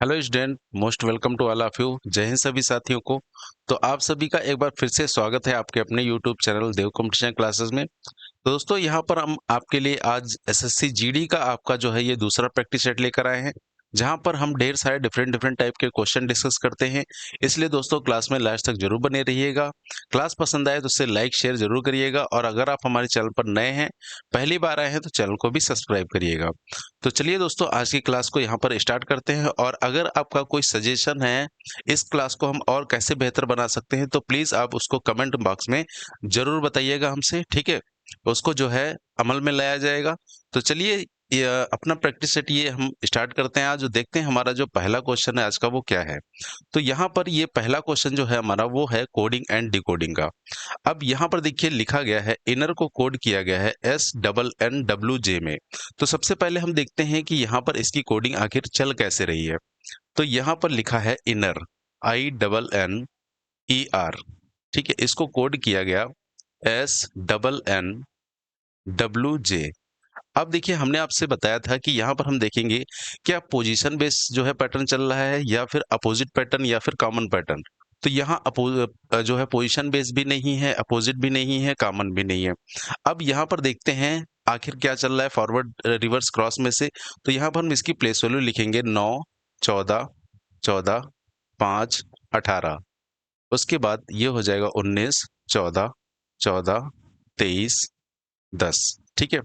Hello student, most welcome to all of you. जय हिंद सभी साथियों को। तो आप सभी का एक बार फिर से स्वागत है आपके अपने यूट्यूब चैनल देव कंपटीशन क्लासेस में। तो दोस्तों, यहाँ पर हम आपके लिए आज एसएससी जीडी का आपका जो है ये दूसरा प्रैक्टिस सेट लेकर आए हैं, जहाँ पर हम ढेर सारे डिफरेंट डिफरेंट टाइप के क्वेश्चन डिस्कस करते हैं। इसलिए दोस्तों, क्लास में लास्ट तक जरूर बने रहिएगा। क्लास पसंद आए तो उसे लाइक शेयर जरूर करिएगा, और अगर आप हमारे चैनल पर नए हैं, पहली बार आए हैं, तो चैनल को भी सब्सक्राइब करिएगा। तो चलिए दोस्तों, आज की क्लास को यहाँ पर स्टार्ट करते हैं। और अगर आपका कोई सजेशन है इस क्लास को हम और कैसे बेहतर बना सकते हैं, तो प्लीज आप उसको कमेंट बॉक्स में जरूर बताइएगा हमसे, ठीक है। उसको जो है अमल में लाया जाएगा। तो चलिए, ये अपना प्रैक्टिस सेट ये हम स्टार्ट करते हैं। आज जो देखते हैं हमारा जो पहला क्वेश्चन है आज का वो क्या है। तो यहाँ पर ये पहला क्वेश्चन जो है हमारा वो है कोडिंग एंड डिकोडिंग का। अब यहाँ पर देखिए लिखा गया है, इनर को कोड किया गया है SNNWJ में। तो सबसे पहले हम देखते हैं कि यहाँ पर इसकी कोडिंग आखिर चल कैसे रही है। तो यहाँ पर लिखा है इनर, INNER, ठीक है। इसको कोड किया गया SNNWJ। अब देखिए, हमने आपसे बताया था कि यहाँ पर हम देखेंगे क्या पोजीशन बेस जो है पैटर्न चल रहा है, या फिर अपोजिट पैटर्न, या फिर कॉमन पैटर्न। तो यहाँ जो है पोजीशन बेस भी नहीं है, अपोजिट भी नहीं है, कॉमन भी नहीं है। अब यहाँ पर देखते हैं आखिर क्या चल रहा है फॉरवर्ड रिवर्स क्रॉस में से। तो यहाँ पर हम इसकी प्लेस वैल्यू लिखेंगे 9, 14, 14, 5, 18। उसके बाद ये हो जाएगा 19, 14, 14, 23, 10, ठीक है।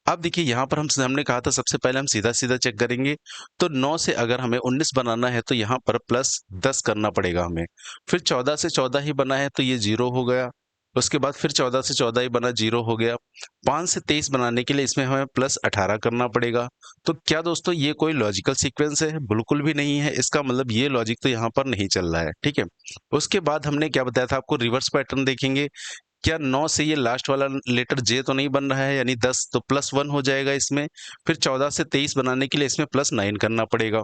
अब देखिए यहाँ पर हमने कहा था सबसे पहले हम सीधा सीधा चेक करेंगे। तो 9 से अगर हमें 19 बनाना है तो यहाँ पर प्लस 10 करना पड़ेगा हमें। फिर 14 से 14 ही बना है तो ये 0 हो गया। उसके बाद फिर 14 से 14 ही बना, 0 हो गया। 5 से 23 बनाने के लिए इसमें हमें प्लस 18 करना पड़ेगा। तो क्या दोस्तों ये कोई लॉजिकल सीक्वेंस है? बिल्कुल भी नहीं है। इसका मतलब ये लॉजिक तो यहाँ पर नहीं चल रहा है, ठीक है। उसके बाद हमने क्या बताया था आपको, रिवर्स पैटर्न देखेंगे। क्या 9 से ये लास्ट वाला लेटर जे तो नहीं बन रहा है, यानी 10, तो +1 हो जाएगा इसमें। फिर 14 से 23 बनाने के लिए इसमें +9 करना पड़ेगा।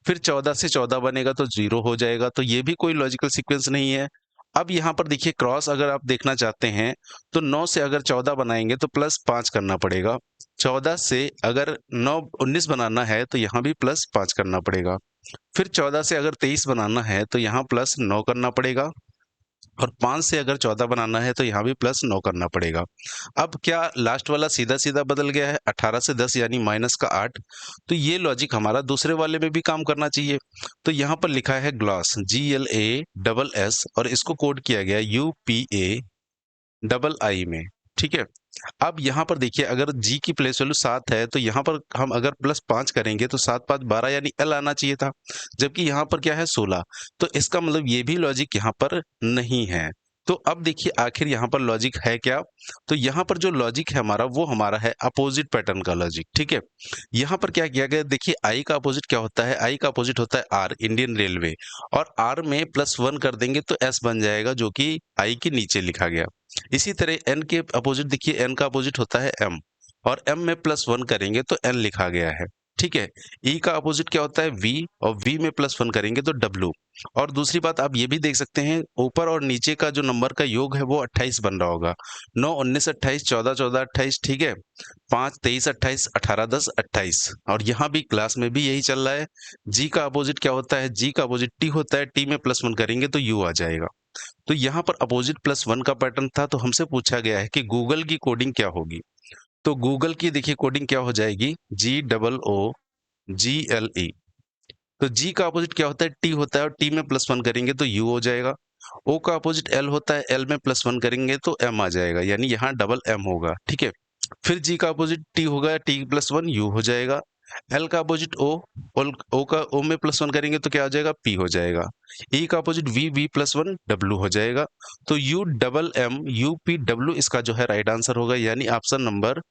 फिर 14 से 14 बनेगा तो 0 हो जाएगा। तो ये भी कोई लॉजिकल सीक्वेंस नहीं है। अब यहाँ पर देखिए क्रॉस अगर आप देखना चाहते हैं, तो 9 से अगर 14 बनाएंगे तो +5 करना पड़ेगा। 14 से अगर 19 बनाना है तो यहाँ भी +5 करना पड़ेगा। फिर 14 से अगर 23 बनाना है तो यहाँ +9 करना पड़ेगा। और 5 से अगर 14 बनाना है तो यहाँ भी +9 करना पड़ेगा। अब क्या लास्ट वाला सीधा सीधा बदल गया है, 18 से 10 यानी -8। तो ये लॉजिक हमारा दूसरे वाले में भी काम करना चाहिए। तो यहाँ पर लिखा है ग्लॉस, GLASS, और इसको कोड किया गया UPAII में, ठीक है। अब यहाँ पर देखिए अगर जी की प्लेस वैल्यू 7 है तो यहाँ पर हम अगर +5 करेंगे तो 7 5 12 यानी एल आना चाहिए था। जबकि यहाँ पर क्या है 16। तो इसका मतलब ये भी लॉजिक यहाँ पर नहीं है। तो अब देखिए आखिर यहाँ पर लॉजिक है क्या। तो यहाँ पर जो लॉजिक है हमारा वो हमारा है अपोजिट पैटर्न का लॉजिक, ठीक है। यहाँ पर क्या किया गया, देखिए आई का अपोजिट क्या होता है, आई का अपोजिट होता है आर, इंडियन रेलवे। और आर में +1 कर देंगे तो एस बन जाएगा, जो कि आई के नीचे लिखा गया। इसी तरह एन के अपोजिट देखिए, एन का अपोजिट होता है एम, और एम में +1 करेंगे तो एन लिखा गया है, ठीक है। ई का अपोजिट क्या होता है वी, और वी में +1 करेंगे तो डब्ल्यू। और दूसरी बात आप ये भी देख सकते हैं, ऊपर और नीचे का जो नंबर का योग है वो 28 बन रहा होगा। 9 19 28, 14 14 28, ठीक है। 5 23 28, 18 10 28। और यहाँ भी क्लास में भी यही चल रहा है। जी का अपोजिट क्या होता है, जी का अपोजिट टी होता है, टी में +1 करेंगे तो यू आ जाएगा। तो यहाँ पर अपोजिट +1 का पैटर्न था। तो हमसे पूछा गया है कि गूगल की कोडिंग क्या होगी। तो गूगल की देखिए कोडिंग क्या हो जाएगी, GOOGLE। तो जी का अपोजिट क्या होता है, टी होता है, और टी में +1 करेंगे तो यू हो जाएगा। ओ का अपोजिट एल होता है, एल में +1 करेंगे तो एम आ जाएगा, यानी यहाँ डबल एम होगा, ठीक है। फिर जी का अपोजिट टी होगा, टी +1 यू हो जाएगा। एल का अपोजिट ओ, ओ का ओ में +1 करेंगे तो क्या हो जाएगा, पी हो जाएगा। ई का अपोजिट वी, वी +1 डब्ल्यू हो जाएगा। तो U double M U P W इसका जो है राइट आंसर होगा, यानी ऑप्शन नंबर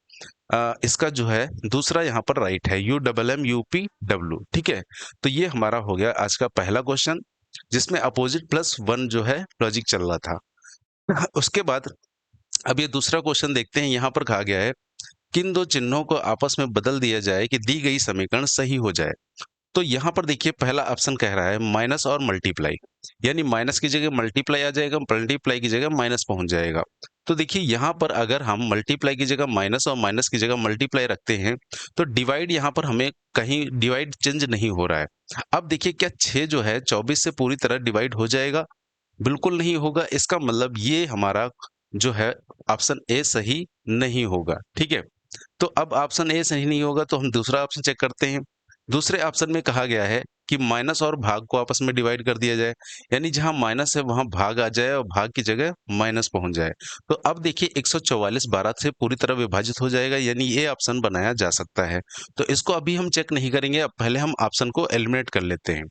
इसका जो है दूसरा यहाँ पर राइट है, UMMUPW, ठीक है। तो ये हमारा हो गया आज का पहला क्वेश्चन, जिसमें अपोजिट +1 जो है लॉजिक चल रहा था। उसके बाद अब ये दूसरा क्वेश्चन देखते हैं। यहाँ पर कहा गया है किन दो चिन्हों को आपस में बदल दिया जाए कि दी गई समीकरण सही हो जाए। तो यहाँ पर देखिए पहला ऑप्शन कह रहा है माइनस और मल्टीप्लाई, यानी माइनस की जगह मल्टीप्लाई आ जाएगा, मल्टीप्लाई की जगह माइनस पहुंच जाएगा। तो देखिए यहाँ पर अगर हम मल्टीप्लाई की जगह माइनस और माइनस की जगह मल्टीप्लाई रखते हैं, तो डिवाइड यहाँ पर हमें कहीं डिवाइड चेंज नहीं हो रहा है। अब देखिए क्या 6 जो है 24 से पूरी तरह डिवाइड हो जाएगा? बिल्कुल नहीं होगा। इसका मतलब ये हमारा जो है ऑप्शन ए सही नहीं होगा, ठीक है? तो अब ऑप्शन ए सही नहीं होगा तो हम दूसरा ऑप्शन चेक करते हैं। दूसरे ऑप्शन में कहा गया है कि माइनस और भाग को आपस में डिवाइड कर दिया जाए, यानी जहाँ माइनस है वहाँ भाग आ जाए और भाग की जगह माइनस पहुंच जाए। तो अब देखिए 144 12 से पूरी तरह विभाजित हो जाएगा, यानी ये ऑप्शन बनाया जा सकता है। तो इसको अभी हम चेक नहीं करेंगे, अब पहले हम ऑप्शन को एलिमिनेट कर लेते हैं।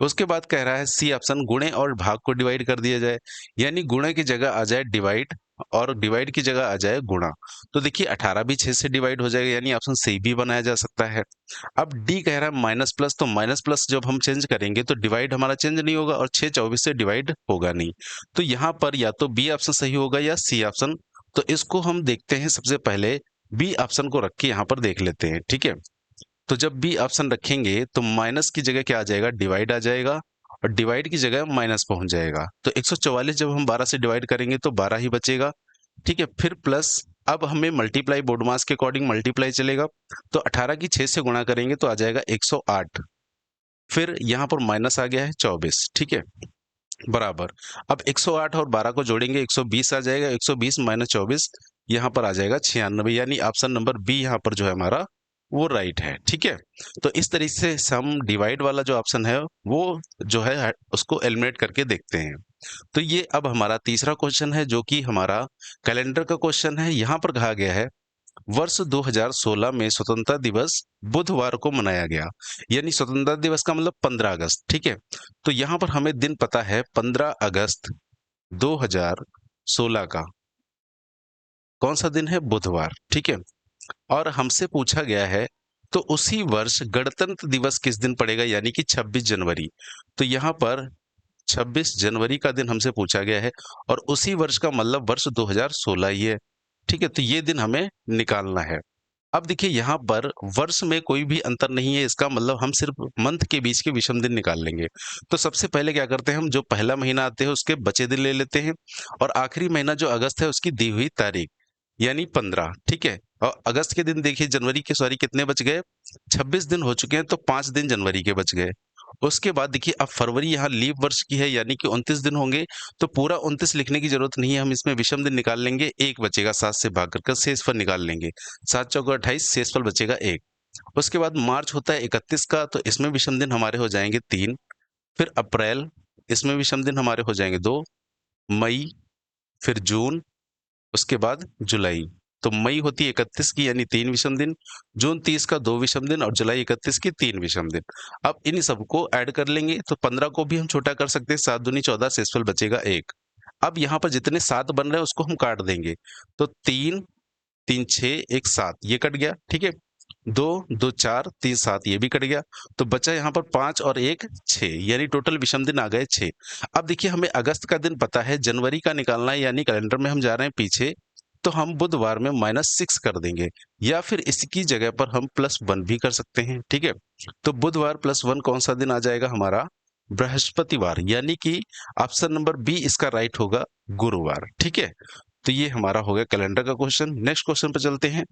उसके बाद कह रहा है सी ऑप्शन गुणे और भाग को डिवाइड कर दिया जाए, यानी गुणे की जगह आ जाए डिवाइड और डिवाइड की जगह आ जाए गुणा। तो देखिए 18 भी 6 से डिवाइड हो जाएगा, यानी ऑप्शन सी भी बनाया जा सकता है। अब डी कह रहा है माइनस प्लस, तो माइनस प्लस जब हम चेंज करेंगे तो डिवाइड हमारा चेंज नहीं होगा और 6 24 से डिवाइड होगा नहीं। तो यहाँ पर या तो बी ऑप्शन सही होगा या सी ऑप्शन। तो इसको हम देखते हैं, सबसे पहले बी ऑप्शन को रख के यहाँ पर देख लेते हैं, ठीक है? तो जब बी ऑप्शन रखेंगे तो माइनस की जगह क्या आ जाएगा, डिवाइड आ जाएगा और डिवाइड की जगह माइनस पहुंच जाएगा। तो 144 जब हम 12 से डिवाइड करेंगे तो 12 ही बचेगा, ठीक है? फिर प्लस, अब हमें मल्टीप्लाई बोर्ड मास के अकॉर्डिंग मल्टीप्लाई चलेगा। तो 18 की 6 से गुणा करेंगे तो आ जाएगा 108। फिर यहाँ पर माइनस आ गया है 24, ठीक है? बराबर। अब 108 और 12 को जोड़ेंगे 120 आ जाएगा, 120 माइनस 24 यहाँ पर आ जाएगा 96, यानी ऑप्शन नंबर बी यहाँ पर जो है हमारा वो राइट है, ठीक है? तो इस तरीके से हम डिवाइड वाला जो ऑप्शन है वो जो है उसको एलिमिनेट करके देखते हैं। तो ये अब हमारा तीसरा क्वेश्चन है जो कि हमारा कैलेंडर का क्वेश्चन है। यहाँ पर कहा गया है वर्ष 2016 में स्वतंत्रता दिवस बुधवार को मनाया गया, यानी स्वतंत्रता दिवस का मतलब 15 अगस्त, ठीक है? तो यहाँ पर हमें दिन पता है 15 अगस्त 2016 का कौन सा दिन है, बुधवार, ठीक है? और हमसे पूछा गया है तो उसी वर्ष गणतंत्र दिवस किस दिन पड़ेगा, यानी कि 26 जनवरी। तो यहाँ पर 26 जनवरी का दिन हमसे पूछा गया है और उसी वर्ष का मतलब वर्ष 2016 ही है, ठीक है? तो ये दिन हमें निकालना है। अब देखिए यहाँ पर वर्ष में कोई भी अंतर नहीं है, इसका मतलब हम सिर्फ मंथ के बीच के विषम दिन निकाल लेंगे। तो सबसे पहले क्या करते हैं, हम जो पहला महीना आते हैं उसके बचे दिन ले लेते हैं और आखिरी महीना जो अगस्त है उसकी दी हुई तारीख, यानी 15, ठीक है? और अगस्त के दिन देखिए, जनवरी के सॉरी कितने बच गए, 26 दिन हो चुके हैं, तो 5 दिन जनवरी के बच गए। उसके बाद देखिए अब फरवरी यहाँ लीप वर्ष की है, यानी कि 29 दिन होंगे, तो पूरा 29 लिखने की जरूरत नहीं है, हम इसमें विषम दिन निकाल लेंगे, एक बचेगा 7 से भाग कर शेषफल निकाल लेंगे। 7 चौका 28, शेषफल बचेगा 1। उसके बाद मार्च होता है 31 का, तो इसमें विषम दिन हमारे हो जाएंगे 3। फिर अप्रैल, इसमें विषम दिन हमारे हो जाएंगे 2। मई, फिर जून, उसके बाद जुलाई। तो मई होती है 31 की, यानी 3 विषम दिन, जून 30 का 2 विषम दिन और जुलाई 31 की 3 विषम दिन। अब इन सबको ऐड कर लेंगे तो 15 को भी हम छोटा कर सकते हैं, 7 दूनी 14, शेषफल बचेगा 1। अब यहाँ पर जितने 7 बन रहे हैं उसको हम काट देंगे, तो 3 3 6 1 7 ये कट गया, ठीक है? 2 2 4 3 7 ये भी कट गया, तो बचा यहाँ पर 5 और 1 6, यानी टोटल विषम दिन आ गए 6। अब देखिए हमें अगस्त का दिन पता है, जनवरी का निकालना है, यानी कैलेंडर में हम जा रहे हैं पीछे, तो हम बुधवार में -6 कर देंगे या फिर इसकी जगह पर हम +1 भी कर सकते हैं, ठीक है? तो बुधवार +1 कौन सा दिन आ जाएगा हमारा, बृहस्पतिवार, यानी कि ऑप्शन नंबर बी इसका राइट होगा, गुरुवार, ठीक है? तो ये हमारा हो गया कैलेंडर का क्वेश्चन। नेक्स्ट क्वेश्चन पर चलते हैं।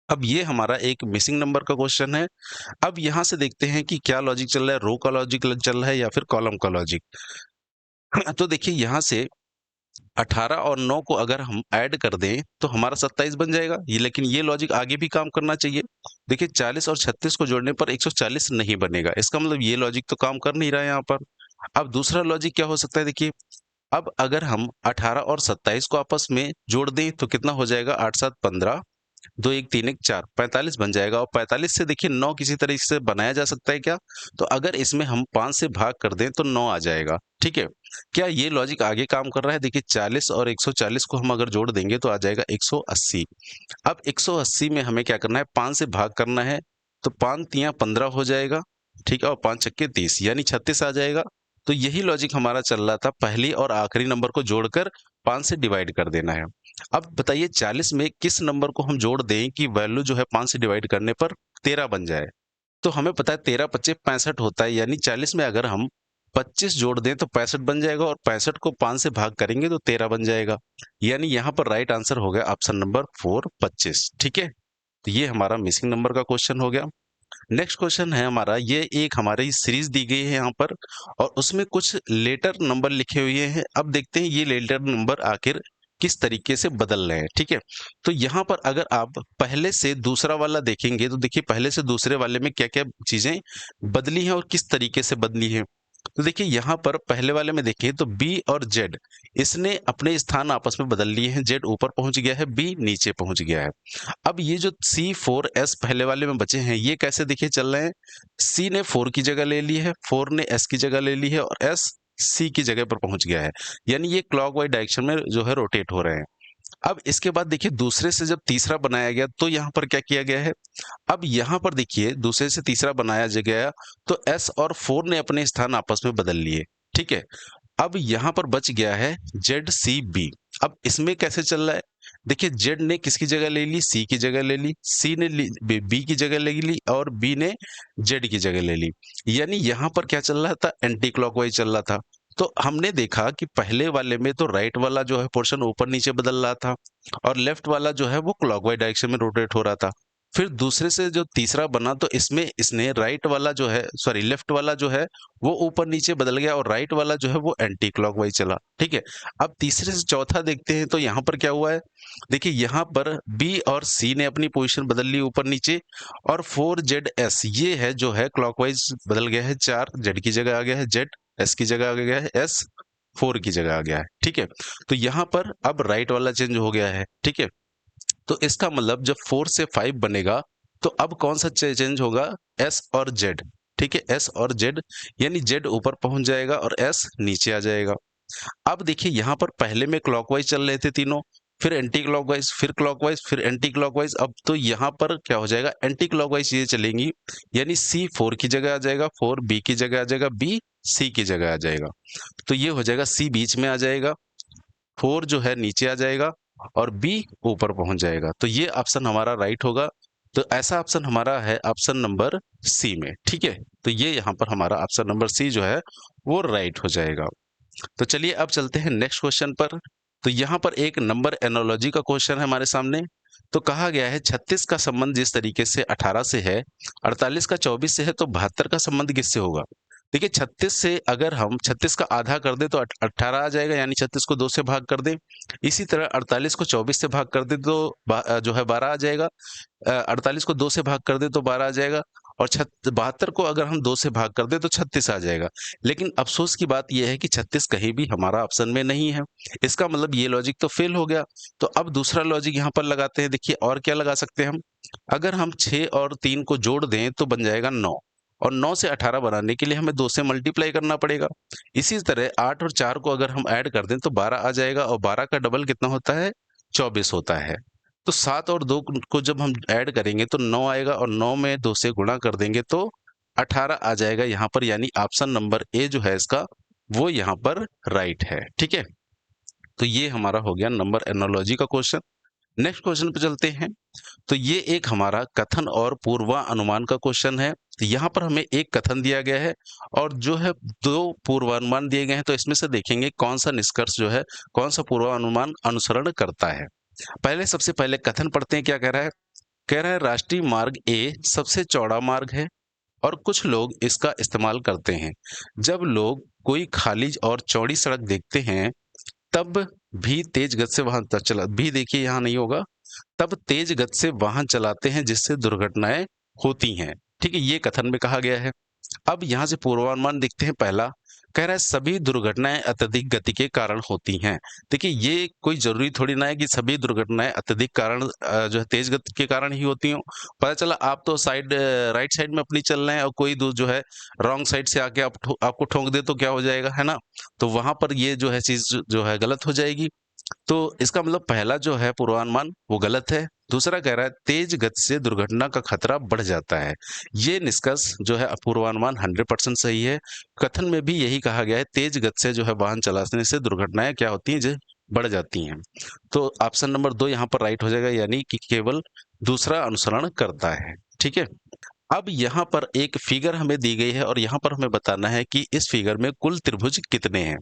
अब ये हमारा एक मिसिंग नंबर का क्वेश्चन है। अब यहाँ से देखते हैं कि क्या लॉजिक चल रहा है, रो का लॉजिक चल रहा है या फिर कॉलम का लॉजिक। तो देखिए यहाँ से 18 और 9 को अगर हम ऐड कर दें तो हमारा 27 बन जाएगा, ये लेकिन ये लॉजिक आगे भी काम करना चाहिए। देखिए 40 और 36 को जोड़ने पर 140 नहीं बनेगा, इसका मतलब ये लॉजिक तो काम कर नहीं रहा है यहाँ पर। अब दूसरा लॉजिक क्या हो सकता है, देखिए अब अगर हम 18 और 27 को आपस में जोड़ दें तो कितना हो जाएगा, 8 7 15, 2 1 3 1 4, 45 बन जाएगा। और 45 से देखिए 9 किसी तरीके से बनाया जा सकता है क्या, तो अगर इसमें हम 5 से भाग कर दें तो 9 आ जाएगा, ठीक है? क्या ये लॉजिक आगे काम कर रहा है, देखिए 40 और 140 को हम अगर जोड़ देंगे तो आ जाएगा 180। अब 180 में हमें क्या करना है, 5 से भाग करना है, तो 5 तियां 15 हो जाएगा, ठीक है? और 5 छक्के 30, यानी 36 आ जाएगा। तो यही लॉजिक हमारा चल रहा था, पहली और आखिरी नंबर को जोड़कर 5 से डिवाइड कर देना है। अब बताइए 40 में किस नंबर को हम जोड़ दें कि वैल्यू जो है 5 से डिवाइड करने पर 13 बन जाए। तो हमें पता है 13 25 65 होता है, यानी 40 में अगर हम 25 जोड़ दें तो 65 बन जाएगा और 65 को 5 से भाग करेंगे तो 13 बन जाएगा। यानी यहाँ पर राइट आंसर हो गया ऑप्शन नंबर 4 25। ठीक है, तो ये हमारा मिसिंग नंबर का क्वेश्चन हो गया। नेक्स्ट क्वेश्चन है हमारा, ये एक हमारी सीरीज दी गई है यहाँ पर और उसमें कुछ लेटर नंबर लिखे हुए हैं। अब देखते हैं ये लेटर नंबर आखिर किस तरीके से बदल रहे हैं। ठीक है, तो यहाँ पर अगर आप पहले से दूसरा वाला देखेंगे तो देखिए पहले से दूसरे वाले में क्या क्या चीजें बदली हैं और किस तरीके से बदली हैं। तो देखिए यहाँ पर पहले वाले में देखिए तो बी और जेड इसने अपने स्थान आपस में बदल लिए हैं। जेड ऊपर पहुंच गया है, बी नीचे पहुंच गया है। अब ये जो C4S पहले वाले में बचे हैं ये कैसे देखिए चल रहे हैं। C ने 4 की जगह ले ली है, 4 ने S की जगह ले ली है और S C की जगह पर पहुंच गया है। यानी ये क्लॉकवाइज डायरेक्शन में जो है रोटेट हो रहे हैं। अब इसके बाद देखिए दूसरे से जब तीसरा बनाया गया तो यहाँ पर क्या किया गया है। अब यहाँ पर देखिए दूसरे से तीसरा बनाया गया तो S और 4 ने अपने स्थान आपस में बदल लिए। ठीक है, अब यहाँ पर बच गया है ZCB। अब इसमें कैसे चल रहा है, देखिए जेड ने किसकी जगह ले ली, सी की जगह ले ली, सी ने बी की जगह ले ली और बी ने जेड की जगह ले ली। यानी यहाँ पर क्या चल रहा था, एंटी क्लॉकवाइज चल रहा था। तो हमने देखा कि पहले वाले में तो राइट वाला जो है पोर्शन ऊपर नीचे बदल रहा था और लेफ्ट वाला जो है वो क्लॉकवाइज डायरेक्शन में रोटेट हो रहा था। फिर दूसरे से जो तीसरा बना तो इसमें इसने राइट वाला जो है सॉरी लेफ्ट वाला जो है वो ऊपर नीचे बदल गया और राइट वाला जो है वो एंटी क्लॉकवाइज चला। ठीक है, अब तीसरे से चौथा देखते हैं तो यहाँ पर क्या हुआ है। देखिए यहाँ पर बी और सी ने अपनी पोजीशन बदल ली ऊपर नीचे और 4ZS ये है जो है क्लॉकवाइज बदल गया है। 4 जेड की जगह आ गया है जेड, एस की जगह आ गया है एस, 4 की जगह आ गया है। ठीक है, तो यहाँ पर अब राइट वाला चेंज हो गया है। ठीक है, तो इसका मतलब जब 4 से 5 बनेगा तो अब कौन सा चेंज होगा, एस और जेड। ठीक है, एस और जेड यानी जेड ऊपर पहुंच जाएगा और एस नीचे आ जाएगा। अब देखिए यहाँ पर पहले में क्लॉकवाइज चल रहे थे तीनों, फिर एंटी क्लॉकवाइज, फिर क्लॉकवाइज, फिर एंटी क्लॉकवाइज। अब तो यहाँ पर क्या हो जाएगा, एंटी क्लॉकवाइज ये चलेंगी। यानी सी 4 की जगह आ जाएगा, 4 बी की जगह आ जाएगा, बी सी की जगह आ जाएगा। तो ये हो जाएगा सी बीच में आ जाएगा, 4 जो है नीचे आ जाएगा और बी ऊपर पहुंच जाएगा। तो ये ऑप्शन हमारा राइट होगा। तो ऐसा ऑप्शन हमारा है ऑप्शन नंबर सी में। ठीक है, तो ये यहाँ पर हमारा ऑप्शन नंबर सी जो है वो राइट हो जाएगा। तो चलिए अब चलते हैं नेक्स्ट क्वेश्चन पर। तो यहाँ पर एक नंबर एनोलॉजी का क्वेश्चन है हमारे सामने। तो कहा गया है 36 का संबंध जिस तरीके से 18 से है, 48 का 24 से है, तो 72 का संबंध किससे होगा। देखिए 36 से अगर हम 36 का आधा कर दें तो 18 आ जाएगा, यानी 36 को 2 से भाग कर दें। इसी तरह 48 को 24 से भाग कर दें तो जो है 12 आ जाएगा। 48 को 2 से भाग कर दें तो 12 आ जाएगा और 72 को अगर हम 2 से भाग कर दें तो 36 आ जाएगा। लेकिन अफसोस की बात यह है कि 36 कहीं भी हमारा ऑप्शन में नहीं है। इसका मतलब ये लॉजिक तो फेल हो गया। तो अब दूसरा लॉजिक यहाँ पर लगाते हैं। देखिए और क्या लगा सकते हैं हम, अगर हम 6 और 3 को जोड़ दें तो बन जाएगा 9 और 9 से 18 बनाने के लिए हमें 2 से मल्टीप्लाई करना पड़ेगा। इसी तरह 8 और 4 को अगर हम ऐड कर दें तो 12 आ जाएगा और 12 का डबल कितना होता है, 24 होता है। तो 7 और 2 को जब हम ऐड करेंगे तो 9 आएगा और 9 में 2 से गुणा कर देंगे तो 18 आ जाएगा यहाँ पर। यानी ऑप्शन नंबर ए जो है इसका वो यहाँ पर राइट है। ठीक है, तो ये हमारा हो गया नंबर एनोलॉजी का क्वेश्चन। नेक्स्ट क्वेश्चन पे चलते हैं। तो ये एक हमारा कथन और पूर्वानुमान का क्वेश्चन है। तो यहाँ पर हमें एक कथन दिया गया है और जो है 2 पूर्वानुमान दिए गए हैं। तो इसमें से देखेंगे कौन सा निष्कर्ष जो है, कौन सा पूर्वानुमान अनुसरण करता है। पहले सबसे पहले कथन पढ़ते हैं, क्या कह रहा है। कह रहा है राष्ट्रीय मार्ग ए सबसे चौड़ा मार्ग है और कुछ लोग इसका इस्तेमाल करते हैं। जब लोग कोई खाली और चौड़ी सड़क देखते हैं तब भी तेज गति से वाहन चला भी देखिए यहाँ नहीं होगा, तब तेज गति से वाहन चलाते हैं जिससे दुर्घटनाएं होती हैं। ठीक है, ये कथन में कहा गया है। अब यहाँ से पूर्वानुमान देखते हैं। पहला कह रहा है सभी दुर्घटनाएं अत्यधिक गति के कारण होती हैं। देखिए ये कोई जरूरी थोड़ी ना है कि सभी दुर्घटनाएं अत्यधिक कारण जो है तेज गति के कारण ही होती हो। पता चला आप तो राइट साइड में अपनी चल रहे हैं और कोई जो है रॉन्ग साइड से आके आपको ठोक दे तो क्या हो जाएगा, है ना। तो वहां पर ये जो है चीज जो है गलत हो जाएगी। तो इसका मतलब पहला जो है पूर्वानुमान वो गलत है। दूसरा कह रहा है तेज गति से दुर्घटना का खतरा बढ़ जाता है। ये निष्कर्ष जो है पूर्वानुमान 100% सही है। कथन में भी यही कहा गया है तेज गति से जो है वाहन चलाने से दुर्घटनाएं क्या होती हैं, जो बढ़ जाती हैं। तो ऑप्शन नंबर 2 यहाँ पर राइट हो जाएगा, यानी कि केवल दूसरा अनुसरण करता है। ठीक है, अब यहाँ पर एक फिगर हमें दी गई है और यहाँ पर हमें बताना है कि इस फिगर में कुल त्रिभुज कितने हैं।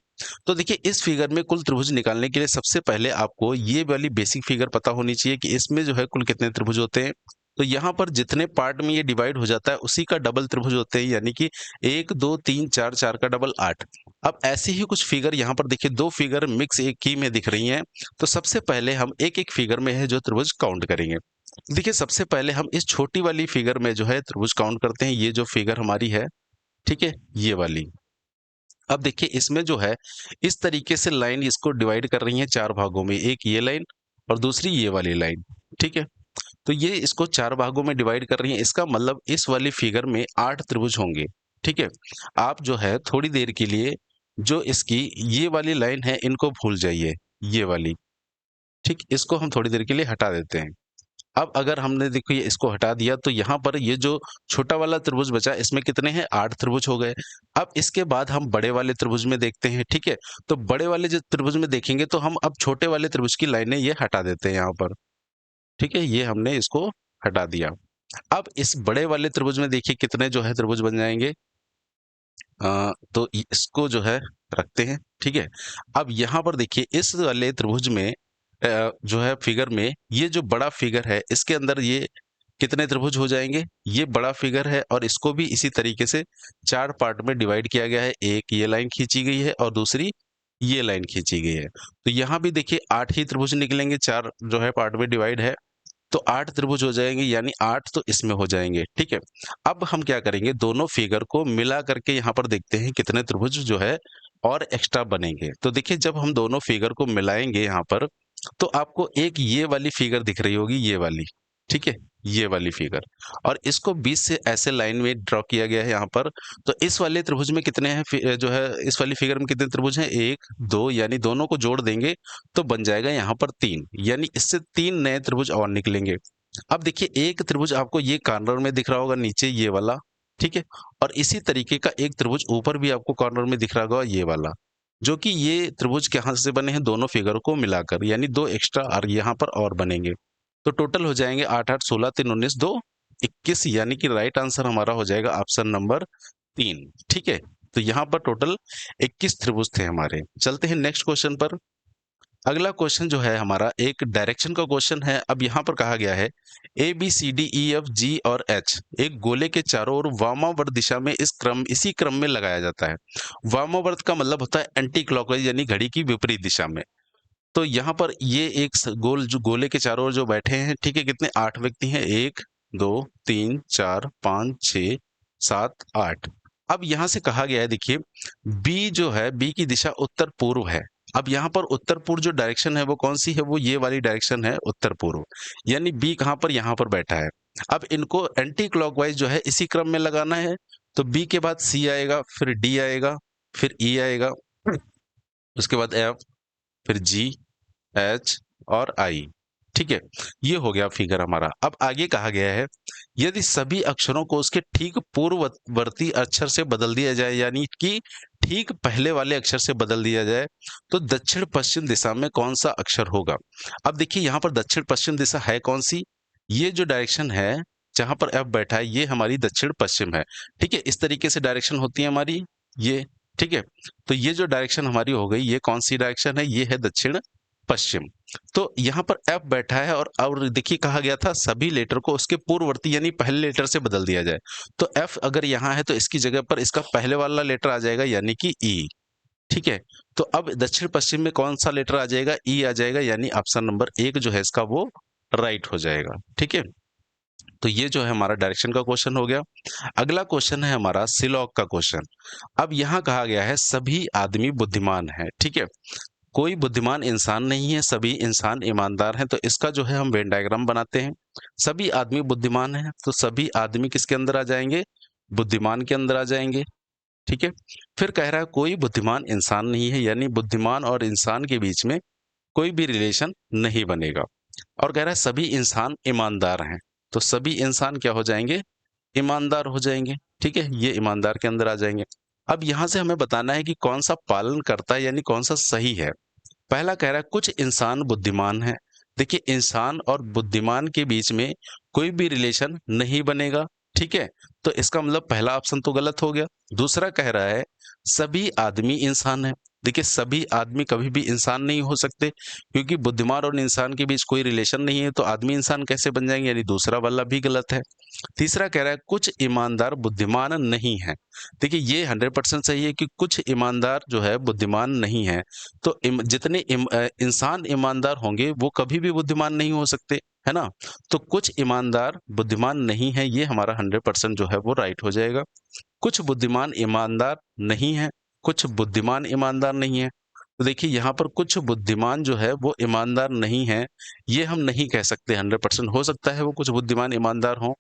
तो देखिए इस फिगर में कुल त्रिभुज निकालने के लिए सबसे पहले आपको ये वाली बेसिक फिगर पता होनी चाहिए कि इसमें जो है कुल कितने त्रिभुज होते हैं। तो यहाँ पर जितने पार्ट में ये डिवाइड हो जाता है उसी का डबल त्रिभुज होते हैं, यानी कि 1 2 3 4 4 का डबल 8। अब ऐसे ही कुछ फिगर यहाँ पर देखिए, दो फिगर मिक्स एक ही में दिख रही हैं। तो सबसे पहले हम एक-एक फिगर में है जो त्रिभुज काउंट करेंगे। देखिए सबसे पहले हम इस छोटी वाली फिगर में जो है त्रिभुज काउंट करते हैं। ये जो फिगर हमारी है, ठीक है, ये वाली। अब देखिए इसमें जो है इस तरीके से लाइन इसको डिवाइड कर रही है चार भागों में, एक ये लाइन और दूसरी ये वाली लाइन, ठीक है। तो ये इसको चार भागों में डिवाइड कर रही है, इसका मतलब इस वाली फिगर में 8 त्रिभुज होंगे, ठीक है। आप जो है थोड़ी देर के लिए जो इसकी ये वाली लाइन है इनको भूल जाइए, ये वाली, ठीक, इसको हम थोड़ी देर के लिए हटा देते हैं। अब अगर हमने देखो ये इसको हटा दिया तो यहाँ पर ये जो छोटा वाला त्रिभुज बचा इसमें कितने हैं, 8 त्रिभुज हो गए। अब इसके बाद हम बड़े वाले त्रिभुज में देखते हैं, ठीक है। तो बड़े वाले जो त्रिभुज में देखेंगे तो हम अब छोटे वाले त्रिभुज की लाइनें ये हटा देते हैं यहाँ पर, ठीक है, ये हमने इसको हटा दिया। अब इस बड़े वाले त्रिभुज में देखिए कितने जो है त्रिभुज बन जाएंगे। तो इसको जो है रखते हैं, ठीक है। अब यहाँ पर देखिए इस वाले त्रिभुज में जो है फिगर में ये जो बड़ा फिगर है इसके अंदर ये कितने त्रिभुज हो जाएंगे, ये बड़ा फिगर है और इसको भी इसी तरीके से चार पार्ट में डिवाइड किया गया है। एक ये लाइन खींची गई है और दूसरी ये लाइन खींची गई है। तो यहाँ भी देखिए 8 ही त्रिभुज निकलेंगे, चार जो है पार्ट में डिवाइड है। तो 8 त्रिभुज हो जाएंगे, यानी 8 तो इसमें हो जाएंगे, ठीक है। अब हम क्या करेंगे, दोनों फिगर को मिला करके यहाँ पर देखते हैं कितने त्रिभुज जो है और एक्स्ट्रा बनेंगे। तो देखिए जब हम दोनों फिगर को मिलाएंगे यहाँ पर तो आपको एक ये वाली फिगर दिख रही होगी, ये वाली, ठीक है, ये वाली फिगर, और इसको 20 से ऐसे लाइन में ड्रॉ किया गया है यहाँ पर। तो इस वाले त्रिभुज में कितने हैं, जो है इस वाली फिगर में कितने त्रिभुज हैं, 1 2, यानी दोनों को जोड़ देंगे तो बन जाएगा यहाँ पर 3, यानी इससे 3 नए त्रिभुज और निकलेंगे। अब देखिए एक त्रिभुज आपको ये कॉर्नर में दिख रहा होगा, नीचे ये वाला, ठीक है, और इसी तरीके का एक त्रिभुज ऊपर भी आपको कॉर्नर में दिख रहा होगा, ये वाला, जो कि ये त्रिभुज कहाँ से बने हैं, दोनों फिगर को मिलाकर, यानी दो एक्स्ट्रा और यहाँ पर और बनेंगे। तो टोटल हो जाएंगे 8 8 16 3 19 2 21, यानी कि राइट आंसर हमारा हो जाएगा ऑप्शन नंबर 3, ठीक है। तो यहाँ पर टोटल 21 त्रिभुज थे हमारे। चलते हैं नेक्स्ट क्वेश्चन पर। अगला क्वेश्चन जो है हमारा एक डायरेक्शन का क्वेश्चन है। अब यहाँ पर कहा गया है A B C D E F G और एच एक गोले के चारों ओर वामावर्त दिशा में इसी क्रम में लगाया जाता है। वामावर्त का मतलब होता है एंटी क्लॉकवाइज, यानी घड़ी की विपरीत दिशा में। तो यहाँ पर ये एक जो गोले के चारों ओर जो बैठे हैं, ठीक है, कितने 8 व्यक्ति हैं, 1 2 3 4 5 6 7 8। अब यहाँ से कहा गया है देखिए बी जो है, बी की दिशा उत्तर पूर्व है। अब यहाँ पर उत्तर पूर्व जो डायरेक्शन है वो कौन सी है, वो ये वाली डायरेक्शन है उत्तर पूर्व, यानी बी कहाँ पर, यहाँ पर बैठा है। अब इनको एंटी क्लॉकवाइज जो है इसी क्रम में लगाना है। तो बी के बाद सी आएगा, फिर डी आएगा, फिर ई आएगा, उसके बाद एफ, फिर जी एच और आई, ठीक है। ये हो गया फिगर हमारा। अब आगे कहा गया है यदि सभी अक्षरों को उसके ठीक पूर्ववर्ती अक्षर से बदल दिया जाए, यानी कि ठीक पहले वाले अक्षर से बदल दिया जाए, तो दक्षिण पश्चिम दिशा में कौन सा अक्षर होगा। अब देखिए यहाँ पर दक्षिण पश्चिम दिशा है कौन सी, ये जो डायरेक्शन है जहां पर एफ बैठा है ये हमारी दक्षिण पश्चिम है, ठीक है। इस तरीके से डायरेक्शन होती है हमारी ये, ठीक है। तो ये जो डायरेक्शन हमारी हो गई, ये कौन सी डायरेक्शन है, ये है दक्षिण पश्चिम। तो यहाँ पर एफ बैठा है और देखिए कहा गया था सभी लेटर को उसके पूर्ववर्ती यानी पहले लेटर से बदल दिया जाए। तो एफ अगर यहाँ है तो इसकी जगह पर इसका पहले वाला लेटर आ जाएगा, यानी कि ई, ठीक है। तो अब दक्षिण पश्चिम में कौन सा लेटर आ जाएगा, ई आ जाएगा, यानी ऑप्शन नंबर 1 जो है इसका वो राइट हो जाएगा, ठीक है। तो ये जो है हमारा डायरेक्शन का क्वेश्चन हो गया। अगला क्वेश्चन है हमारा सिलॉग का क्वेश्चन। अब यहाँ कहा गया है सभी आदमी बुद्धिमान है, ठीक है, कोई बुद्धिमान इंसान नहीं है, सभी इंसान ईमानदार हैं। तो इसका जो है हम वेन डायग्राम बनाते हैं। सभी आदमी बुद्धिमान हैं, तो सभी आदमी किसके अंदर आ जाएंगे, बुद्धिमान के अंदर आ जाएंगे, ठीक है। फिर कह रहा है कोई बुद्धिमान इंसान नहीं है, यानी बुद्धिमान और इंसान के बीच में कोई भी रिलेशन नहीं बनेगा। और कह रहा है सभी इंसान ईमानदार हैं, तो सभी इंसान क्या हो जाएंगे, ईमानदार हो जाएंगे, ठीक है, ये ईमानदार के अंदर आ जाएंगे। अब यहां से हमें बताना है कि कौन सा पालन करता है, यानी कौन सा सही है। पहला कह रहा है कुछ इंसान बुद्धिमान है। देखिए इंसान और बुद्धिमान के बीच में कोई भी रिलेशन नहीं बनेगा, ठीक है? तो इसका मतलब पहला ऑप्शन तो गलत हो गया। दूसरा कह रहा है सभी आदमी इंसान हैं। देखिए सभी आदमी कभी भी इंसान नहीं हो सकते, क्योंकि बुद्धिमान और इंसान के बीच कोई रिलेशन नहीं है, तो आदमी इंसान कैसे बन जाएंगे, यानी दूसरा वाला भी गलत है। तीसरा कह रहा है कुछ ईमानदार बुद्धिमान नहीं है। देखिए ये 100% सही है कि कुछ ईमानदार जो है बुद्धिमान नहीं है। तो जितने इंसान ईमानदार होंगे वो कभी भी बुद्धिमान नहीं हो सकते, है ना? तो कुछ ईमानदार बुद्धिमान नहीं है, ये हमारा 100% जो है वो राइट हो जाएगा। कुछ बुद्धिमान ईमानदार नहीं है, कुछ बुद्धिमान ईमानदार नहीं है। तो देखिए यहाँ पर कुछ बुद्धिमान जो है वो ईमानदार नहीं है, ये हम नहीं कह सकते 100%। हो सकता है वो कुछ बुद्धिमान ईमानदार हों,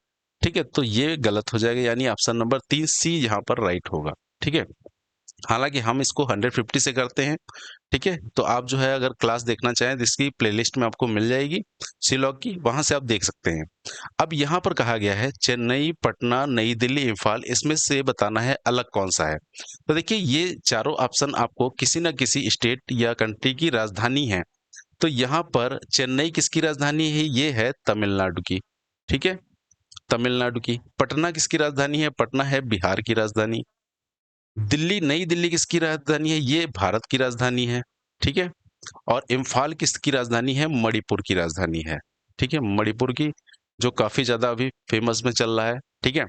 ठीक है? तो ये गलत हो जाएगा, यानी ऑप्शन नंबर 3 सी यहाँ पर राइट होगा, ठीक है? हालाँकि हम इसको 150 से करते हैं, ठीक है? तो आप जो है अगर क्लास देखना चाहें तो इसकी प्लेलिस्ट में आपको मिल जाएगी सी-लॉग की, वहाँ से आप देख सकते हैं। अब यहाँ पर कहा गया है चेन्नई, पटना, नई दिल्ली, इम्फाल, इसमें से बताना है अलग कौन-सा है। तो देखिए ये चारों ऑप्शन आपको किसी न किसी स्टेट या कंट्री की राजधानी है। तो यहाँ पर चेन्नई किसकी राजधानी है? ये है तमिलनाडु की, ठीक है? तमिलनाडु की। पटना किसकी राजधानी है? पटना है बिहार की राजधानी। दिल्ली, नई दिल्ली किसकी राजधानी है? ये भारत की राजधानी है, ठीक है? और इम्फाल किसकी राजधानी है? मणिपुर की राजधानी है, ठीक है? मणिपुर की, जो काफ़ी ज़्यादा अभी फ़ेमस में चल रहा है, ठीक है?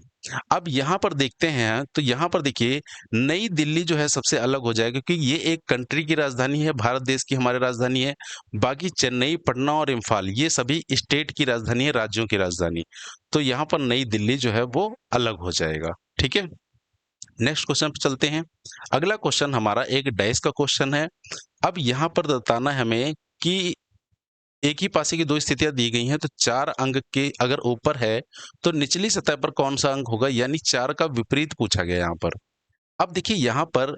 अब यहाँ पर देखते हैं, तो यहाँ पर देखिए नई दिल्ली जो है सबसे अलग हो जाएगा, क्योंकि ये एक कंट्री की राजधानी है, भारत देश की हमारी राजधानी है। बाकी चेन्नई, पटना और इम्फाल ये सभी स्टेट की राजधानी है, राज्यों की राजधानी। तो यहाँ पर नई दिल्ली जो है वो अलग हो जाएगा, ठीक है? नेक्स्ट क्वेश्चन पे चलते हैं। अगला क्वेश्चन हमारा एक डाइस का क्वेश्चन है। अब यहाँ पर बताना है हमें कि एक ही पासे की 2 स्थितियाँ दी गई हैं, तो 4 अंक के अगर ऊपर है, तो निचली सतह पर कौन-सा अंक होगा? यानी 4 का विपरीत पूछा गया यहाँ पर। अब देखिए यहाँ पर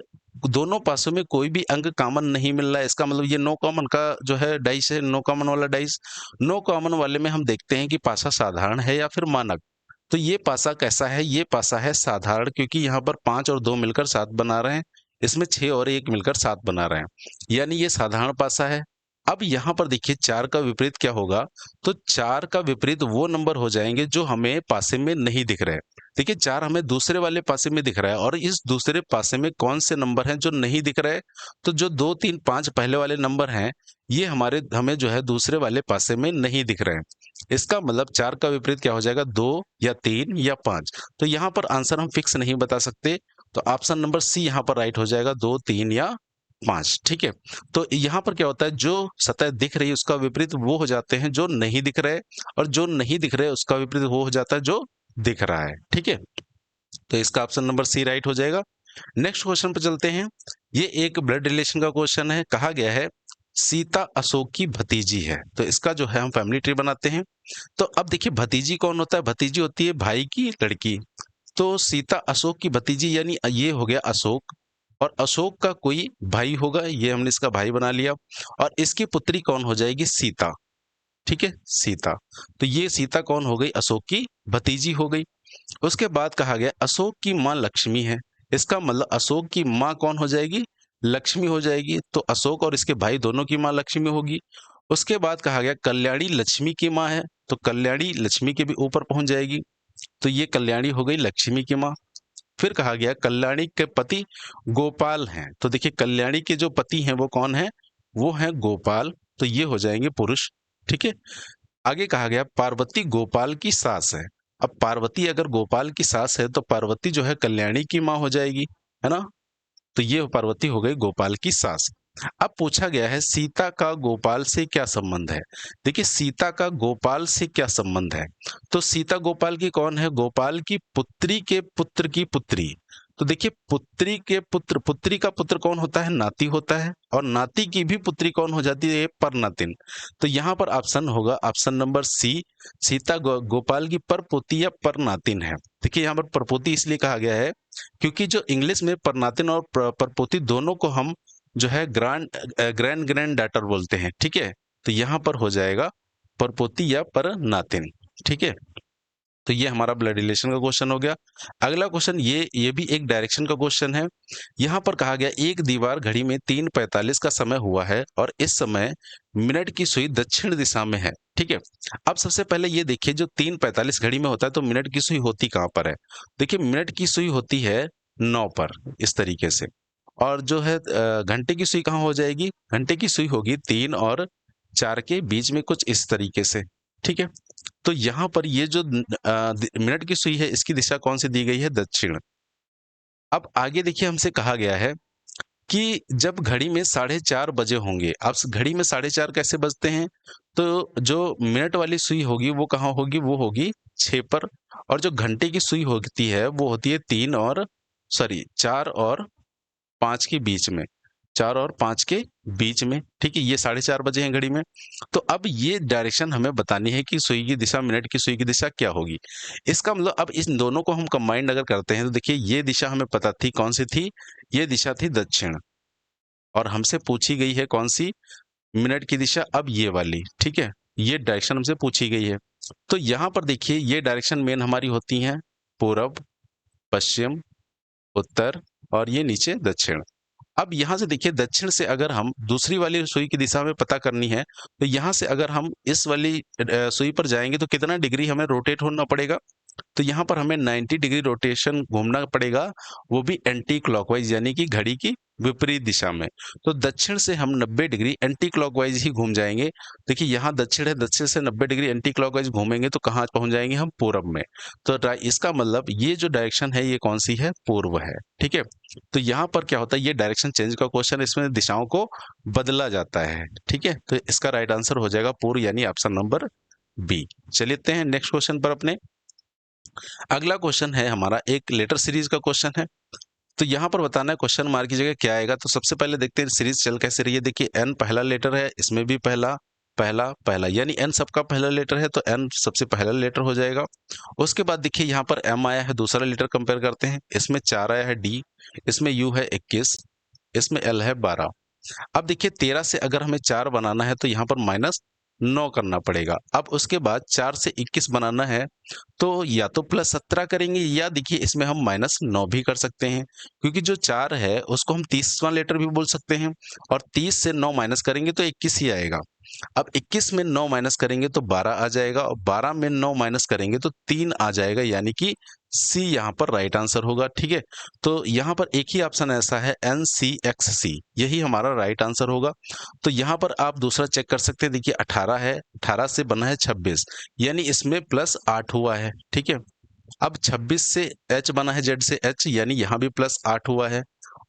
दोनों पासों में कोई भी अंक कॉमन नहीं मिल रहा है, इसका मतलब ये नो कॉमन का जो है डाइस है, नो कॉमन वाला डाइस। नो कॉमन वाले में हम देखते हैं कि पासा साधारण है या फिर मानक। तो ये पासा कैसा है? ये पासा है साधारण, क्योंकि यहाँ पर 5 और 2 मिलकर 7 बना रहे हैं। इसमें 6 और 1 मिलकर 7 बना रहे हैं। यानी ये साधारण पासा है। अब यहाँ पर देखिए 4 का विपरीत क्या होगा? तो 4 का विपरीत वो नंबर हो जाएँगे जो हमें पासे में नहीं दिख रहे। देखिए 4 हमें दूसरे वाले पासे में दिख रहा है, और इस दूसरे पासे में कौन से नंबर हैं जो नहीं दिख रहे? तो जो 2, 3, 5 पहले वाले नंबर हैं, ये हमें जो है दूसरे वाले पासे में नहीं दिख रहे हैं। इसका मतलब 4 का विपरीत क्या हो जाएगा? 2 या 3 या 5। तो यहाँ पर आंसर हम फिक्स नहीं बता सकते, तो ऑप्शन नंबर सी यहाँ पर राइट हो जाएगा, 2, 3 या 5, ठीक है? तो यहाँ पर क्या होता है, जो सतह दिख रही है उसका विपरीत वो हो जाते हैं जो नहीं दिख रहे, और जो नहीं दिख रहे उसका विपरीत वो हो जाता है जो दिख रहा है, ठीक है? तो इसका ऑप्शन नंबर सी राइट हो जाएगा। नेक्स्ट क्वेश्चन पे चलते हैं। ये एक ब्लड रिलेशन का क्वेश्चन है। कहा गया है सीता अशोक की भतीजी है, तो इसका जो है हम फैमिली ट्री बनाते हैं। तो अब देखिए भतीजी कौन होता है? भतीजी होती है भाई की लड़की। तो सीता अशोक की भतीजी, यानी ये हो गया अशोक, और अशोक का कोई भाई होगा, ये हमने इसका भाई बना लिया, और इसकी पुत्री कौन हो जाएगी? सीता, ठीक है? सीता। तो ये सीता कौन हो गई? अशोक की भतीजी हो गई। उसके बाद कहा गया अशोक की माँ लक्ष्मी है। इसका मतलब अशोक की माँ कौन हो जाएगी? लक्ष्मी हो जाएगी। तो अशोक और इसके भाई दोनों की माँ लक्ष्मी होगी। उसके बाद कहा गया कल्याणी लक्ष्मी की माँ है, तो कल्याणी लक्ष्मी के भी ऊपर पहुंच जाएगी। तो ये कल्याणी हो गई लक्ष्मी की माँ। फिर कहा गया कल्याणी के पति गोपाल हैं, तो देखिए कल्याणी के जो पति हैं वो कौन है? वो हैं गोपाल। तो ये हो जाएंगे पुरुष, ठीक है? आगे कहा गया पार्वती गोपाल की सास है। अब पार्वती अगर गोपाल की सास है, तो पार्वती जो है कल्याणी की माँ हो जाएगी, है ना? तो ये पार्वती हो गई गोपाल की सास। अब पूछा गया है सीता का गोपाल से क्या संबंध है? देखिए सीता का गोपाल से क्या संबंध है? तो सीता गोपाल की कौन है? गोपाल की पुत्री के पुत्र की पुत्री। तो देखिए पुत्री के पुत्र, पुत्री का पुत्र कौन होता है? नाती होता है, और नाती की भी पुत्री कौन हो जाती है? परनातिन। तो यहाँ पर ऑप्शन होगा option number C, Sita Gopal की परपोती या परनातिन है। देखिए यहाँ पर परपोती इसलिए कहा गया है, क्योंकि जो इंग्लिश में परनातिन और परपोती दोनों को हम जो है ग्रैंड ग्रैंड डॉटर बोलते हैं, ठीक है? तो यहाँ पर हो जाएगा परपोती या परनातिन, ठीक है? तो ये हमारा ब्लड रिलेशन का क्वेश्चन हो गया। अगला क्वेश्चन ये भी एक डायरेक्शन का क्वेश्चन है। यहाँ पर कहा गया एक दीवार घड़ी में 3:45 का समय हुआ है और इस समय मिनट की सुई दक्षिण दिशा में है। ठीक है। अब सबसे पहले ये देखिए जो 3:45 घड़ी में होता है तो मिनट की सुई होती कहाँ पर है? देखिए मिनट की सुई होती है 9 पर, इस तरीके से। और जो है घंटे की सुई कहाँ हो जाएगी? घंटे की सुई होगी 3 और 4 के बीच में, कुछ इस तरीके से। ठीक है। तो यहाँ पर ये जो मिनट की सुई है इसकी दिशा कौन सी दी गई है? दक्षिण। अब आगे देखिए हमसे कहा गया है कि जब घड़ी में 4:30 बजे होंगे। अब घड़ी में 4:30 कैसे बजते हैं? तो जो मिनट वाली सुई होगी वो कहाँ होगी? वो होगी 6 पर। और जो घंटे की सुई होती है वो होती है 4 और 5 के बीच में, 4 और 5 के बीच में। ठीक है, ये 4:30 बजे हैं घड़ी में। तो अब ये डायरेक्शन हमें बतानी है कि सुई की दिशा, मिनट की सुई की दिशा क्या होगी। इसका मतलब अब इन दोनों को हम कंबाइंड अगर करते हैं तो देखिए ये दिशा हमें पता थी कौन सी थी? ये दिशा थी दक्षिण। और हमसे पूछी गई है कौन सी? मिनट की दिशा, अब ये वाली। ठीक है, ये डायरेक्शन हमसे पूछी गई है। तो यहाँ पर देखिए ये डायरेक्शन मेन हमारी होती हैं पूरब, पश्चिम, उत्तर और ये नीचे दक्षिण। अब यहाँ से देखिए दक्षिण से अगर हम दूसरी वाली सुई की दिशा में पता करनी है तो यहाँ से अगर हम इस वाली सुई पर जाएंगे तो कितना डिग्री हमें रोटेट होना पड़ेगा? तो यहाँ पर हमें 90 डिग्री रोटेशन घूमना पड़ेगा, वो भी एंटी क्लॉकवाइज, यानी कि घड़ी की विपरीत दिशा में। तो दक्षिण से हम 90 डिग्री एंटी क्लॉकवाइज ही घूम जाएंगे। देखिए यहाँ दक्षिण है, दक्षिण से 90 डिग्री एंटी क्लॉकवाइज घूमेंगे तो कहाँ पहुंच जाएंगे हम? पूरब में। तो इसका मतलब ये जो डायरेक्शन है ये कौन सी है? पूर्व है। ठीक है। तो यहाँ पर क्या होता है, ये डायरेक्शन चेंज का क्वेश्चन, इसमें दिशाओं को बदला जाता है। ठीक है, तो इसका राइट आंसर हो जाएगा पूर्व, यानी ऑप्शन नंबर बी। चलिए हैं नेक्स्ट क्वेश्चन पर अपने। अगला क्वेश्चन है हमारा एक लेटर सीरीज का क्वेश्चन है। तो यहाँ पर बताना है क्वेश्चन मार्क की जगह क्या आएगा। तो सबसे पहले देखते हैं सीरीज चल कैसे रही है। देखिए एन पहला लेटर है, इसमें भी पहला पहला पहला, यानी एन सबका पहला लेटर है तो एन सबसे पहला लेटर हो जाएगा। उसके बाद देखिए यहाँ पर एम आया है, दूसरा लेटर कंपेयर करते हैं। इसमें 4 आया है डी, इसमें यू है 21, इसमें एल है 12। अब देखिए 13 से अगर हमें 4 बनाना है तो यहाँ पर -9 करना पड़ेगा। अब उसके बाद 4 से 21 बनाना है तो या तो +17 करेंगे या देखिए इसमें हम -9 भी कर सकते हैं, क्योंकि जो 4 है उसको हम 30वां लेटर भी बोल सकते हैं। और 30 से 9 माइनस करेंगे तो 21 ही आएगा। अब 21 में 9 माइनस करेंगे तो 12 आ जाएगा, और 12 में 9 माइनस करेंगे तो 3 आ जाएगा, यानी कि सी यहाँ पर राइट आंसर होगा। ठीक है, तो यहाँ पर एक ही ऑप्शन ऐसा है NCXC, यही हमारा राइट आंसर होगा। तो यहाँ पर आप दूसरा चेक कर सकते हैं। देखिए 18 है, 18 से बना है 26, यानी इसमें +8 हुआ है। ठीक है, अब 26 से H बना है, Z से H, यानी यहाँ भी +8 हुआ है।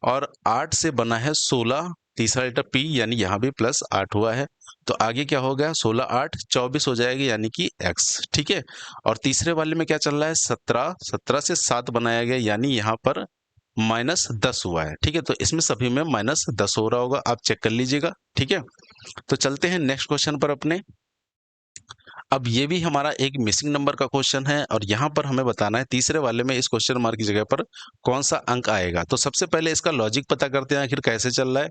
और 8 से बना है 16, तीसरा लेटर P, यानी यहाँ भी +8 हुआ है। तो आगे क्या हो गया? 16 8 24 हो जाएगी, यानी कि X। ठीक है, और तीसरे वाले में क्या चल रहा है? 17, 17 से 7 बनाया गया, यानी यहाँ पर -10 हुआ है। ठीक है, तो इसमें सभी में -10 हो रहा होगा, आप चेक कर लीजिएगा। ठीक है, तो चलते हैं नेक्स्ट क्वेश्चन पर अपने। अब ये भी हमारा एक मिसिंग नंबर का क्वेश्चन है और यहाँ पर हमें बताना है तीसरे वाले में इस क्वेश्चन मार्क की जगह पर कौन सा अंक आएगा। तो सबसे पहले इसका लॉजिक पता करते हैं आखिर कैसे चल रहा है।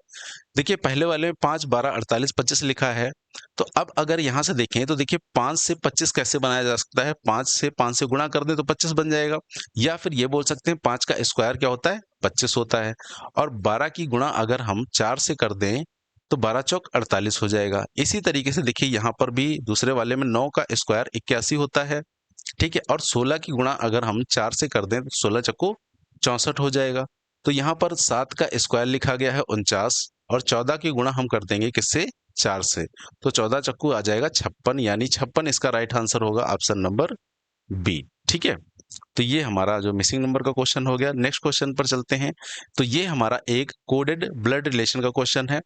देखिए पहले वाले में 5 12 48 25 लिखा है। तो अब अगर यहाँ से देखें तो देखिए 5 से 25 कैसे बनाया जा सकता है? 5 से गुणा कर दें तो 25 बन जाएगा, या फिर ये बोल सकते हैं 5 का स्क्वायर क्या होता है? 25 होता है। और 12 की गुणा अगर हम 4 से कर दें तो 12 चौक 48 हो जाएगा। इसी तरीके से देखिए यहाँ पर भी दूसरे वाले में 9 का स्क्वायर 81 होता है। ठीक है, और 16 की गुणा अगर हम 4 से कर दें तो 16 चक्कू 64 हो जाएगा। तो यहाँ पर 7 का स्क्वायर लिखा गया है 49, और 14 की गुणा हम कर देंगे किससे? 4 से। तो 14 चक्कू आ जाएगा 56, यानी 56 इसका राइट आंसर होगा, ऑप्शन नंबर बी। ठीक है, तो ये हमारा जो मिसिंग नंबर का क्वेश्चन हो गया। नेक्स्ट क्वेश्चन पर चलते हैं। तो ये हमारा एक कोडेड ब्लड रिलेशन का क्वेश्चन है।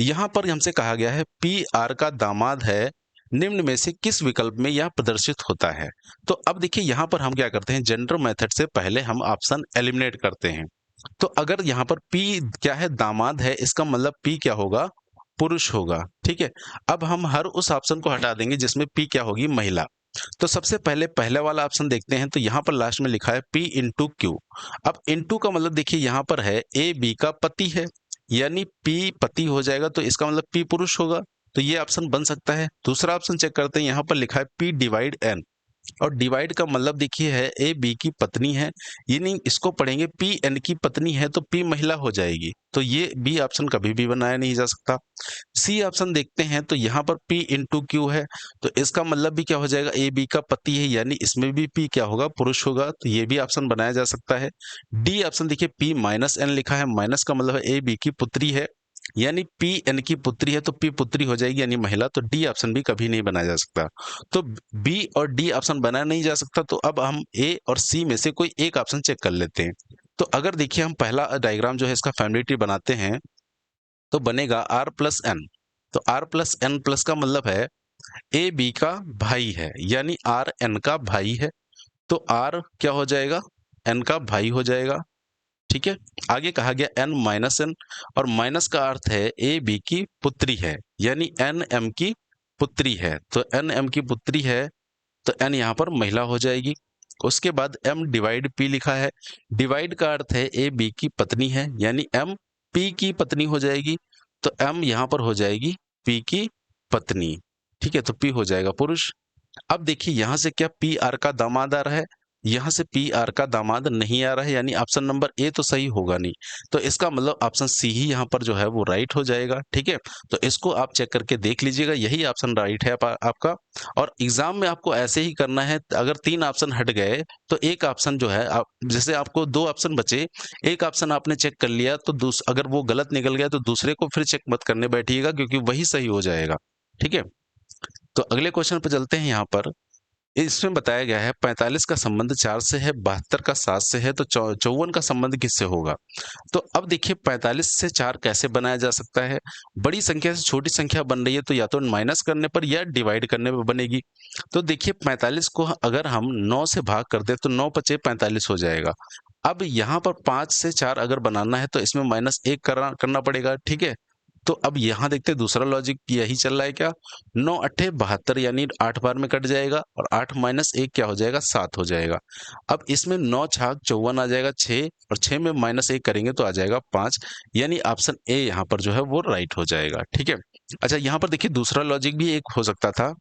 यहाँ पर हमसे कहा गया है PR का दामाद है, निम्न में से किस विकल्प में यह प्रदर्शित होता है? तो अब देखिए यहाँ पर हम क्या करते हैं, जनरल मेथड से पहले हम ऑप्शन एलिमिनेट करते हैं। तो अगर यहाँ पर P क्या है? दामाद है, इसका मतलब P क्या होगा? पुरुष होगा। ठीक है, अब हम हर उस ऑप्शन को हटा देंगे जिसमें P क्या होगी? महिला। तो सबसे पहले पहले वाला ऑप्शन देखते हैं। तो यहाँ पर लास्ट में लिखा है P/Q। अब इंटू का मतलब देखिए यहाँ पर है AB का पति है, यानी P पति हो जाएगा, तो इसका मतलब P पुरुष होगा। तो ये ऑप्शन बन सकता है। दूसरा ऑप्शन चेक करते हैं, यहाँ पर लिखा है P/N। और डिवाइड का मतलब देखिए है ए बी की पत्नी है, यानी इसको पढ़ेंगे पी एन की पत्नी है तो पी महिला हो जाएगी, तो ये बी ऑप्शन कभी भी बनाया नहीं जा सकता। सी ऑप्शन देखते हैं तो यहाँ पर P इंटू क्यू है, तो इसका मतलब भी क्या हो जाएगा, ए बी का पति है, यानी इसमें भी P क्या होगा, पुरुष होगा, तो ये भी ऑप्शन बनाया जा सकता है। डी ऑप्शन देखिए P माइनस एन लिखा है, माइनस का मतलब है ए बी की पुत्री है, यानी P एन की पुत्री है तो P पुत्री हो जाएगी यानी महिला, तो डी ऑप्शन भी कभी नहीं बनाया जा सकता। तो बी और डी ऑप्शन बनाया नहीं जा सकता, तो अब हम ए और सी में से कोई एक ऑप्शन चेक कर लेते हैं। तो अगर देखिए हम पहला डायग्राम जो है इसका फैमिली ट्री बनाते हैं तो बनेगा आर प्लस एन। तो आर प्लस एन प्लस का मतलब है ए बी का भाई है, यानी आर एन का भाई है, तो आर क्या हो जाएगा, एन का भाई हो जाएगा। ठीक है, आगे कहा गया एन माइनस एन, और माइनस का अर्थ है ए बी की पुत्री है, यानी एन एम की पुत्री है, तो एन एम की पुत्री है तो एन यहाँ पर महिला हो जाएगी। उसके बाद एम डिवाइड पी लिखा है, डिवाइड का अर्थ है ए बी की पत्नी है, यानी एम पी की पत्नी हो जाएगी, तो एम यहाँ पर हो जाएगी पी की पत्नी। ठीक है, तो पी हो जाएगा पुरुष। अब देखिए यहाँ से क्या पी आर का दामाद आ रहा है, यहाँ से पी आर का दामाद नहीं आ रहा है, यानी ऑप्शन नंबर ए तो सही होगा नहीं, तो इसका मतलब ऑप्शन सी ही यहाँ पर जो है वो राइट हो जाएगा। ठीक है, तो इसको आप चेक करके देख लीजिएगा, यही ऑप्शन राइट है आपका। और एग्जाम में आपको ऐसे ही करना है, अगर 3 ऑप्शन हट गए तो एक ऑप्शन जो है आप, जैसे आपको 2 ऑप्शन बचे, एक ऑप्शन आपने चेक कर लिया तो अगर वो गलत निकल गया तो दूसरे को फिर चेक मत करने बैठिएगा, क्योंकि वही सही हो जाएगा। ठीक है, तो अगले क्वेश्चन पर चलते हैं। यहाँ पर इसमें बताया गया है 45 का संबंध 4 से है, 72 का 7 से है, तो 54 का संबंध किससे होगा। तो अब देखिए 45 से 4 कैसे बनाया जा सकता है, बड़ी संख्या से छोटी संख्या बन रही है तो या तो माइनस करने पर या डिवाइड करने पर बनेगी। तो देखिए 45 को अगर हम 9 से भाग कर दे तो 9 पचे 45 हो जाएगा। अब यहाँ पर 5 से 4 अगर बनाना है तो इसमें -1 करना पड़ेगा। ठीक है, तो अब यहाँ देखते हैं दूसरा लॉजिक यही चल रहा है क्या, 9 अट्ठे 72, यानी 8 बार में कट जाएगा, और 8 माइनस 1 क्या हो जाएगा, 7 हो जाएगा। अब इसमें 9 छाक 54 आ जाएगा 6, और 6 में -1 करेंगे तो आ जाएगा 5, यानी ऑप्शन ए यहाँ पर जो है वो राइट हो जाएगा। ठीक है, अच्छा यहाँ पर देखिए दूसरा लॉजिक भी एक हो सकता था,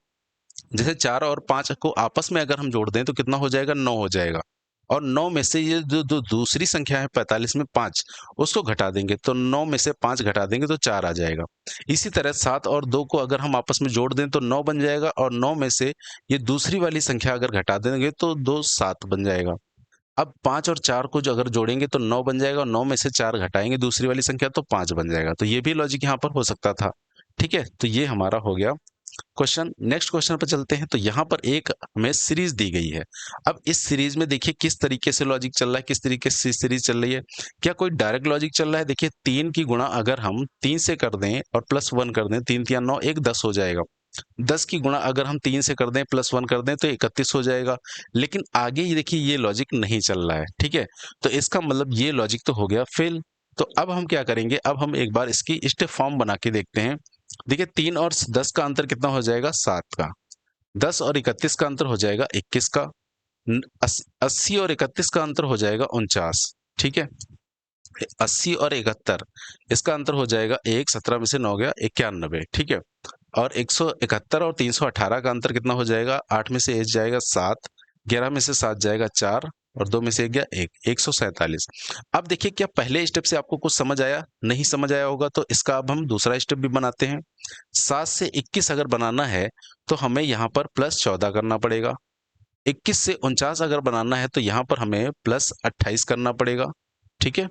जैसे 4 और 5 को आपस में अगर हम जोड़ दें तो कितना हो जाएगा, 9 हो जाएगा, और 9 में से ये जो जो दूसरी संख्या है 45 में 5, उसको घटा देंगे तो 9 में से 5 घटा देंगे तो 4 आ जाएगा। इसी तरह 7 और 2 को अगर हम आपस में जोड़ दें तो 9 बन जाएगा, और 9 में से ये दूसरी वाली संख्या अगर घटा देंगे तो 2 7 बन जाएगा। अब 5 और 4 को जो अगर जोड़ेंगे तो 9 बन जाएगा, और 9 में से 4 घटाएंगे दूसरी वाली संख्या तो 5 बन जाएगा, तो ये भी लॉजिक यहाँ पर हो सकता था। ठीक है, तो ये हमारा हो गया क्वेश्चन। नेक्स्ट क्वेश्चन पर चलते हैं। तो यहाँ पर एक हमें सीरीज दी गई है। अब इस सीरीज में देखिए किस तरीके से लॉजिक चल रहा है, किस तरीके से सीरीज चल रही है। क्या कोई डायरेक्ट लॉजिक चल रहा है, देखिए 3 की गुणा अगर हम 3 से कर दें और +1 कर दें, 3 3 9 1 10 हो जाएगा। 10 की गुणा अगर हम 3 से कर दें +1 कर दें तो 31 हो जाएगा। लेकिन आगे ये देखिए ये लॉजिक नहीं चल रहा है। ठीक है, तो इसका मतलब ये लॉजिक तो हो गया फेल। तो अब हम क्या करेंगे, अब हम एक बार इसकी स्टेप फॉर्म बना के देखते हैं। देखिए 3 और 10 का अंतर कितना हो जाएगा, 7 का। 10 और 31 का अंतर हो जाएगा 21 का। 80 और 31 का अंतर हो जाएगा 49। ठीक है, 80 और 71 इसका अंतर हो जाएगा 1, 17 में से 9 गया 91। ठीक है, और 171 और 318 का अंतर कितना हो जाएगा, 8 में से 1 जाएगा 7, 11 में से 7 जाएगा 4, और 2 में से 1 गया 1, 147। अब देखिए क्या पहले स्टेप से आपको कुछ समझ आया, नहीं समझ आया होगा तो इसका अब हम दूसरा स्टेप भी बनाते हैं। 7 से 21 अगर बनाना है तो हमें यहाँ पर +14 करना पड़ेगा। 21 से 49 अगर बनाना है तो यहाँ पर हमें +28 करना पड़ेगा। ठीक है,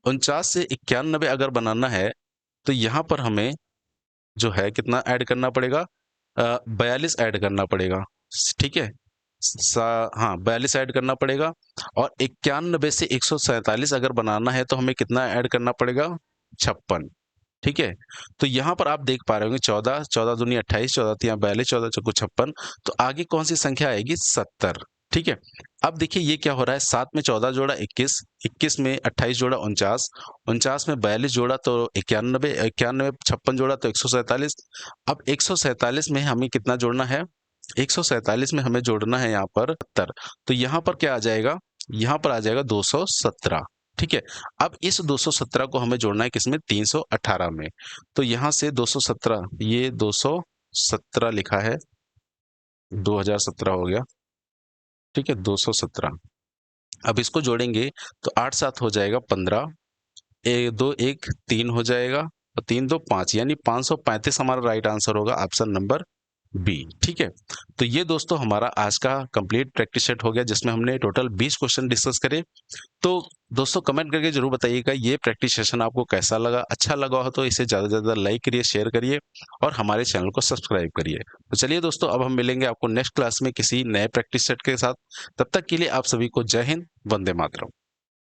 49 से 91 अगर बनाना है तो यहाँ पर हमें जो है कितना ऐड करना पड़ेगा, 42 ऐड करना पड़ेगा। ठीक है, हाँ 42 ऐड करना पड़ेगा। और 91 से 147 अगर बनाना है तो हमें कितना ऐड करना पड़ेगा, 56। ठीक है, तो यहाँ पर आप देख पा रहे होंगे 14, 14 दूनी 28, 14 तिया 42, 14 चौको 56, तो आगे कौन सी संख्या आएगी, 70। ठीक है, अब देखिए ये क्या हो रहा है, 7 में 14 जोड़ा 21, 21 में 28 जोड़ा 49, 49 में 42 जोड़ा तो 91, 91 में 56 जोड़ा तो 147। अब 147 में हमें कितना जोड़ना है, 147 में हमें जोड़ना है यहाँ पर 70, तो यहाँ पर क्या आ जाएगा, यहाँ पर आ जाएगा 217। ठीक है, अब इस 217 को हमें जोड़ना है किसमें, 318 में। तो यहाँ से 217, ये 217 लिखा है, 2017 हो गया, ठीक है, 217। अब इसको जोड़ेंगे तो 8 7 हो जाएगा 15, 2 1 3 हो जाएगा और 3 2 5, यानी 535 हमारा राइट आंसर होगा, ऑप्शन नंबर बी। ठीक है, तो ये दोस्तों हमारा आज का कंप्लीट प्रैक्टिस सेट हो गया, जिसमें हमने टोटल 20 क्वेश्चन डिस्कस करे। तो दोस्तों कमेंट करके जरूर बताइएगा ये प्रैक्टिस सेशन आपको कैसा लगा। अच्छा लगा हो तो इसे ज़्यादा से ज़्यादा लाइक करिए, शेयर करिए और हमारे चैनल को सब्सक्राइब करिए। तो चलिए दोस्तों, अब हम मिलेंगे आपको नेक्स्ट क्लास में किसी नए प्रैक्टिस सेट के साथ। तब तक के लिए आप सभी को जय हिंद, वंदे मातरम।